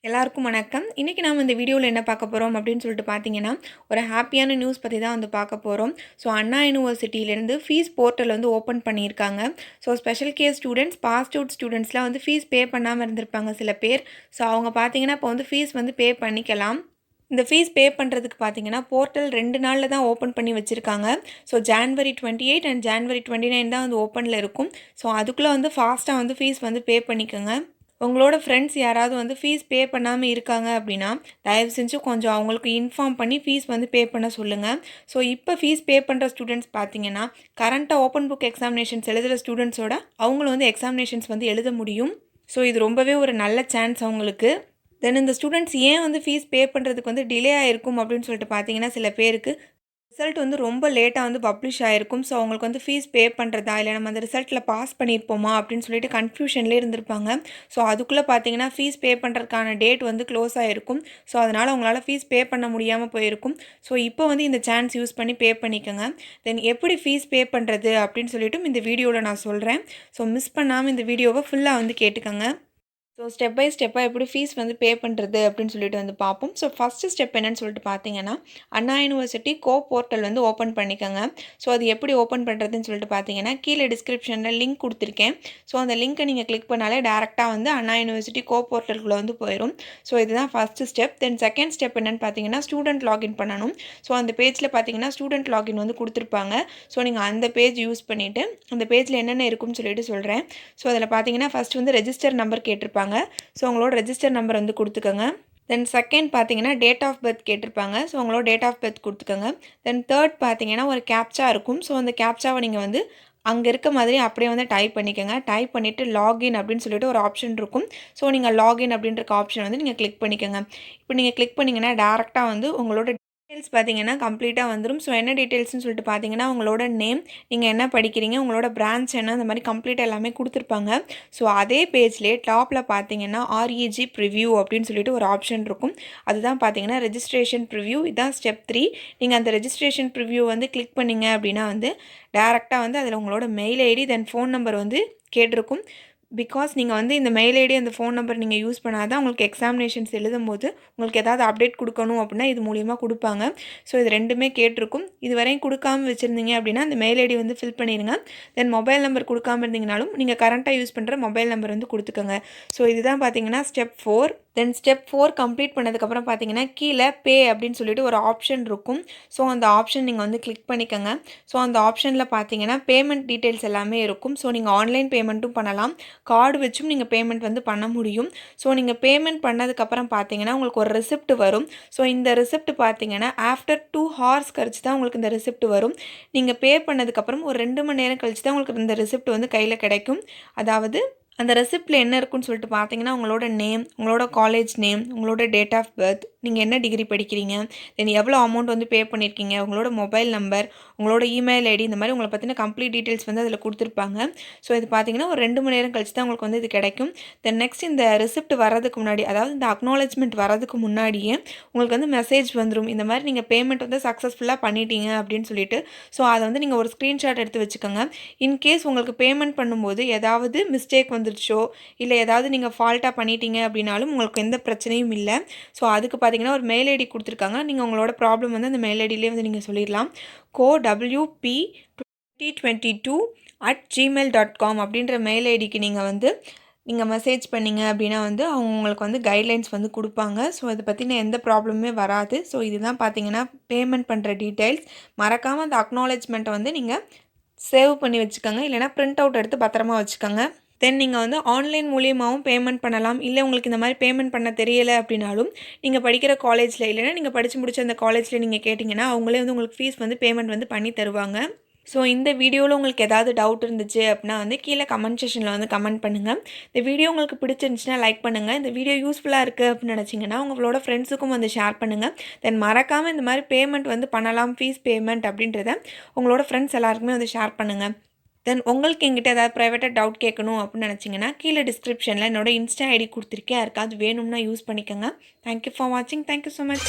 எல்லாருக்கும் வணக்கம். இன்னைக்கு நாம இந்த வீடியோல என்ன பார்க்க போறோம் அப்படின்னு சொல்லிட்டு பார்த்தீங்கன்னா, ஒரு ஹேப்பியான நியூஸ் பத்தி தான் வந்து பார்க்க போறோம். ஸோ அண்ணா யுனிவர்சிட்டியிலேருந்து ஃபீஸ் போர்ட்டல் வந்து ஓப்பன் பண்ணியிருக்காங்க. So special case students, passed out ஸ்டூடெண்ட்ஸ்லாம் வந்து ஃபீஸ் பே பண்ணாம இருந்திருப்பாங்க சில பேர். ஸோ அவங்க பார்த்தீங்கன்னா, இப்போ வந்து ஃபீஸ் வந்து பே பண்ணிக்கலாம். இந்த ஃபீஸ் பே பண்ணுறதுக்கு பார்த்தீங்கன்னா, போர்ட்டல் 2 நாள்ல தான் ஓப்பன் பண்ணி வச்சுருக்காங்க. ஸோ ஜான்வரி 28 அண்ட் ஜான்வரி 29 தான் வந்து ஓப்பனில் இருக்கும். ஸோ அதுக்குள்ளே வந்து ஃபாஸ்ட்டாக வந்து ஃபீஸ் வந்து பே பண்ணிக்கோங்க. உங்களோட ஃப்ரெண்ட்ஸ் யாராவது வந்து ஃபீஸ் பே பண்ணாமல் இருக்காங்க அப்படின்னா, தயவு செஞ்சு கொஞ்சம் அவங்களுக்கு இன்ஃபார்ம் பண்ணி ஃபீஸ் வந்து பே பண்ண சொல்லுங்கள். ஸோ இப்போ ஃபீஸ் பே பண்ணுற ஸ்டூடெண்ட்ஸ் பார்த்தீங்கன்னா, கரண்ட்டாக ஓப்பன் புக் எக்ஸாமினேஷன்ஸ் எழுதுகிற ஸ்டூடெண்ட்ஸோட அவங்களும் வந்து எக்ஸாமினேஷன்ஸ் வந்து எழுத முடியும். ஸோ இது ரொம்பவே ஒரு நல்ல சான்ஸ் அவங்களுக்கு. தென் இந்த ஸ்டூடெண்ட்ஸ் ஏன் வந்து ஃபீஸ் பே பண்ணுறதுக்கு வந்து டிலே ஆகிருக்கும் அப்படின்னு சொல்லிட்டு பார்த்தீங்கன்னா, சில பேருக்கு ரிசல்ட் வந்து ரொம்ப லேட்டாக வந்து பப்ளிஷ் ஆகிருக்கும். ஸோ அவங்களுக்கு வந்து ஃபீஸ் பே பண்ணுறதா இல்லை நம்ம அந்த ரிசல்ட்டில் பாஸ் பண்ணியிருப்போமா அப்படின்னு சொல்லிட்டு கன்ஃபியூஷன்லேயே இருந்திருப்பாங்க. ஸோ அதுக்குள்ளே பார்த்தீங்கன்னா ஃபீஸ் பே பண்ணுறதுக்கான டேட் வந்து க்ளோஸ் ஆகிருக்கும். ஸோ அதனால் அவங்களால ஃபீஸ் பே பண்ண முடியாமல் போயிருக்கும். ஸோ இப்போ வந்து இந்த சான்ஸ் யூஸ் பண்ணி பே பண்ணிக்கோங்க. தென் எப்படி ஃபீஸ் பே பண்ணுறது அப்படின்னு சொல்லிட்டும் இந்த வீடியோவில் நான் சொல்கிறேன். ஸோ மிஸ் பண்ணாமல் இந்த வீடியோவை ஃபுல்லாக வந்து கேட்டுக்கோங்க. ஸோ ஸ்டெப் பை ஸ்டெப்பாக எப்படி ஃபீஸ் வந்து பே பண்ணுறது அப்படின்னு சொல்லிட்டு வந்து பார்ப்போம். ஸோ ஃபஸ்ட்டு ஸ்டெப் என்னன்னு சொல்லிட்டு பார்த்தீங்கன்னா, அண்ணா யூனிவர்சிட்டி போர்ட்டல் வந்து ஓப்பன் பண்ணிக்கோங்க. ஸோ அது எப்படி ஓப்பன் பண்ணுறதுன்னு சொல்லிட்டு பார்த்தீங்கன்னா, கீழே டிஸ்கிரிப்ஷனில் லிங்க் கொடுத்துருக்கேன். ஸோ அந்த லிங்க்கை நீங்கள் கிளிக் பண்ணாலே டேரெக்டாக வந்து அண்ணா யூனிவர்சிட்டி போர்ட்டலுக்குள்ளே வந்து போயிடும். ஸோ இதுதான் first step. Then second step என்னென்னு பார்த்தீங்கன்னா, ஸ்டூடெண்ட் லாகின் பண்ணணும். ஸோ அந்த பேஜில் பார்த்தீங்கன்னா ஸ்டூடெண்ட் லாகின் வந்து கொடுத்துருப்பாங்க. ஸோ நீங்கள் அந்த பேஜ் யூஸ் பண்ணிவிட்டு அந்த பேஜில் என்னென்ன இருக்குன்னு சொல்லிட்டு சொல்கிறேன். ஸோ அதில் பார்த்தீங்கன்னா ஃபஸ்ட் வந்து ரெஜிஸ்டர் நம்பர் கேட்டிருப்பாங்க. ஸோ உங்களோட ரெஜிஸ்டர் நம்பர் வந்து கொடுத்துக்கோங்க. தென் செகண்ட் பார்த்தீங்கன்னா டேட் ஆஃப் பர்த் கேட்டிருப்பாங்க. ஸோ உங்களோட டேட் ஆஃப் பர்த் கொடுத்துக்கோங்க. தென் தேர்ட் பார்த்தீங்கன்னா ஒரு கேப்சா இருக்கும். ஸோ அந்த கேப்சாவை நீங்கள் வந்து அங்கே இருக்க மாதிரி அப்படியே வந்து டைப் பண்ணிக்கோங்க. டைப் பண்ணிவிட்டு லாகின் அப்படின்னு சொல்லிட்டு ஒரு ஆப்ஷன் இருக்கும். ஸோ நீங்கள் லாகின் அப்படின்ற ஆப்ஷன் வந்து நீங்கள் கிளிக் பண்ணிக்கோங்க. இப்போ நீங்கள் கிளிக் பண்ணிங்கன்னா டேரெக்டாக வந்து உங்களோட டீட்டெயில்ஸ் பார்த்தீங்கன்னா கம்ப்ளீட்டாக வந்துடும். ஸோ என்ன டீட்டெயில்ஸ்னு சொல்லிட்டு பார்த்தீங்கன்னா, உங்களோட நேம், நீங்கள் என்ன படிக்கிறீங்க, உங்களோட பிரான்ச் என்ன, அந்த மாதிரி கம்ப்ளீட்டாக எல்லாமே கொடுத்துருப்பாங்க. ஸோ அதே பேஜ்லேயே டாப்பில் பார்த்தீங்கன்னா REG ப்ரிவ்யூ அப்படின்னு சொல்லிட்டு ஒரு ஆப்ஷன் இருக்கும். அதுதான் பார்த்தீங்கன்னா ரெஜிஸ்ட்ரேஷன் ப்ரிவ்யூ. இதுதான் ஸ்டெப் 3. நீங்கள் அந்த ரெஜிஸ்ட்ரேஷன் ப்ரிவ்யூ வந்து கிளிக் பண்ணிங்க அப்படின்னா வந்து டேரெக்டாக வந்து அதில் உங்களோட mail ID then phone number வந்து கேட்டிருக்கும். பிகாஸ் நீங்கள் வந்து இந்த மெயில் ஐடி அந்த ஃபோன் நம்பர் நீங்கள் யூஸ் பண்ணாதான் உங்களுக்கு எக்ஸாமினேஷன்ஸ் எழுதும்போது உங்களுக்கு ஏதாவது அப்டேட் கொடுக்கணும் அப்படின்னா இது மூலிமா கொடுப்பாங்க. ஸோ இது ரெண்டுமே கேட்டிருக்கும். இது வரையும் கொடுக்காமல் வச்சுருந்தீங்க அப்படின்னா அந்த மெயில் ஐடி வந்து ஃபில் பண்ணிடுங்க. தென் மொபைல் நம்பர் கொடுக்காமல் இருந்தீங்கனாலும் நீங்கள் கரண்ட்டாக யூஸ் பண்ணுற மொபைல் நம்பர் வந்து கொடுத்துக்கோங்க. ஸோ இதுதான் பார்த்தீங்கன்னா ஸ்டெப் 4. தென் ஸ்டெப் 4 கம்ப்ளீட் பண்ணதுக்கப்புறம் பார்த்தீங்கன்னா கீழே பே அப்படின்னு சொல்லிட்டு ஒரு ஆப்ஷன் இருக்கும். ஸோ அந்த ஆப்ஷன் நீங்கள் வந்து கிளிக் பண்ணிக்கோங்க. ஸோ அந்த ஆப்ஷனில் பார்த்தீங்கன்னா பேமெண்ட் டீட்டெயில்ஸ் எல்லாமே இருக்கும். ஸோ நீங்கள் ஆன்லைன் பேமெண்ட்டும் பண்ணலாம், கார்டு வச்சும் நீங்கள் பேமெண்ட் வந்து பண்ண முடியும். ஸோ நீங்கள் பேமெண்ட் பண்ணதுக்கப்புறம் பார்த்தீங்கன்னா உங்களுக்கு ஒரு ரிசிப்ட் வரும். ஸோ இந்த ரிசிப்ட் பார்த்தீங்கன்னா ஆஃப்டர் 2 ஹார்ஸ் கழிச்சு தான் உங்களுக்கு இந்த ரிசிப்ட் வரும். நீங்கள் பே பண்ணதுக்கப்புறம் ஒரு 2 மணி நேரம் கழிச்சு தான் உங்களுக்கு இந்த ரிசிப்ட் வந்து கையில் கிடைக்கும். அதாவது அந்த ரெசிப்டில் என்ன இருக்குன்னு சொல்லிட்டு பார்த்தீங்கன்னா, உங்களோட நேம், உங்களோட காலேஜ் நேம், உங்களோட டேட் ஆஃப் பர்த், நீங்கள் என்ன டிகிரி படிக்கிறீங்க, தென் எவ்வளோ அமௌண்ட் வந்து பே பண்ணியிருக்கீங்க, உங்களோட மொபைல் நம்பர், உங்களோட இமெயில் ஐடி, இந்த மாதிரி உங்களை பற்றின கம்ப்ளீட் டீட்டெயில்ஸ் வந்து அதில் கொடுத்துருப்பாங்க. ஸோ இது பார்த்தீங்கன்னா ஒரு 2 மணி நேரம் கழிச்சு தான் உங்களுக்கு வந்து இது கிடைக்கும். தென் நெக்ஸ்ட் இந்த ரெசிப்ட் வரதுக்கு முன்னாடி, அதாவது இந்த அக்னாலஜ்மெண்ட் வரதுக்கு முன்னாடியே உங்களுக்கு வந்து மெசேஜ் வந்துடும். இந்த மாதிரி நீங்கள் பேமெண்ட் வந்து சக்ஸஸ்ஃபுல்லாக பண்ணிட்டீங்க அப்படின்னு சொல்லிட்டு. ஸோ அதை வந்து நீங்கள் ஒரு ஸ்க்ரீன்ஷாட் எடுத்து வச்சுக்கோங்க. இன்கேஸ் உங்களுக்கு பேமெண்ட் பண்ணும்போது ஏதாவது மிஸ்டேக் வந்துருச்சோ இல்லை ஏதாவது நீங்கள் ஃபால்ட்டாக பண்ணிட்டீங்க அப்படின்னாலும் உங்களுக்கு எந்த பிரச்சனையும் இல்லை. ஸோ அதுக்கு பார்த்தீங்கன்னா ஒரு மெயில் ஐடி கொடுத்துருக்காங்க. நீங்கள் உங்களோட ப்ராப்ளம் வந்து அந்த மெயில் ஐடியிலே வந்து நீங்கள் சொல்லிடலாம். COWP2022@gmail.com அப்படின்ற மெயில் ஐடிக்கு நீங்கள் மெசேஜ் பண்ணிங்க அப்படின்னா வந்து அவங்க உங்களுக்கு வந்து கைட்லைன்ஸ் வந்து கொடுப்பாங்க. ஸோ அதை பற்றின எந்த ப்ராப்ளமே வராது. ஸோ இதுதான் பார்த்தீங்கன்னா பேமெண்ட் பண்ணுற டீட்டெயில்ஸ். மறக்காமல் அந்த அக்னாலஜ்மெண்ட்டை வந்து நீங்கள் சேவ் பண்ணி வச்சுக்கோங்க, இல்லைனா பிரிண்ட் அவுட் எடுத்து பத்திரமா வச்சுக்கோங்க. தென் நீங்கள் வந்து ஆன்லைன் மூலியமாகவும் பேமெண்ட் பண்ணலாம். இல்லை உங்களுக்கு இந்த மாதிரி பேமெண்ட் பண்ண தெரியலை அப்படின்னாலும் நீங்கள் படிக்கிற காலேஜில் இல்லைனா நீங்கள் படித்து முடிச்ச அந்த காலேஜில் நீங்கள் கேட்டிங்கன்னா அவங்களே வந்து உங்களுக்கு ஃபீஸ் வந்து பேமெண்ட் வந்து பண்ணி தருவாங்க. ஸோ இந்த வீடியோவில் உங்களுக்கு ஏதாவது டவுட் இருந்துச்சு அப்படின்னா வந்து கீழே கமெண்ட் செக்ஷனில் வந்து கமெண்ட் பண்ணுங்கள். இந்த வீடியோ உங்களுக்கு பிடிச்சிருந்துச்சுன்னா லைக் பண்ணுங்கள். இந்த வீடியோ யூஸ்ஃபுல்லாக இருக்குது அப்படின்னு நினச்சிங்கன்னா உங்களோட ஃப்ரெண்ட்ஸுக்கும் வந்து ஷேர் பண்ணுங்கள். தென் மறக்காமல் இந்த மாதிரி பேமெண்ட் வந்து பண்ணலாம், ஃபீஸ் பேமெண்ட் அப்படின்றத உங்களோட ஃப்ரெண்ட்ஸ் எல்லாருக்குமே வந்து ஷேர் பண்ணுங்கள். தென் உங்களுக்கு எங்கிட்ட ஏதாவது ப்ரைவேட்டாக டவுட் கேட்கணும் அப்படின்னு நினச்சிங்கன்னா கீழே டிஸ்கிரிப்ஷனில் என்னோட இன்ஸ்டா ஐடி கொடுத்துருக்கேன். யாருக்காவது வேணும்னா யூஸ் பண்ணிக்கோங்க. தேங்க்யூ ஃபார் வாட்சிங். Thank you so much.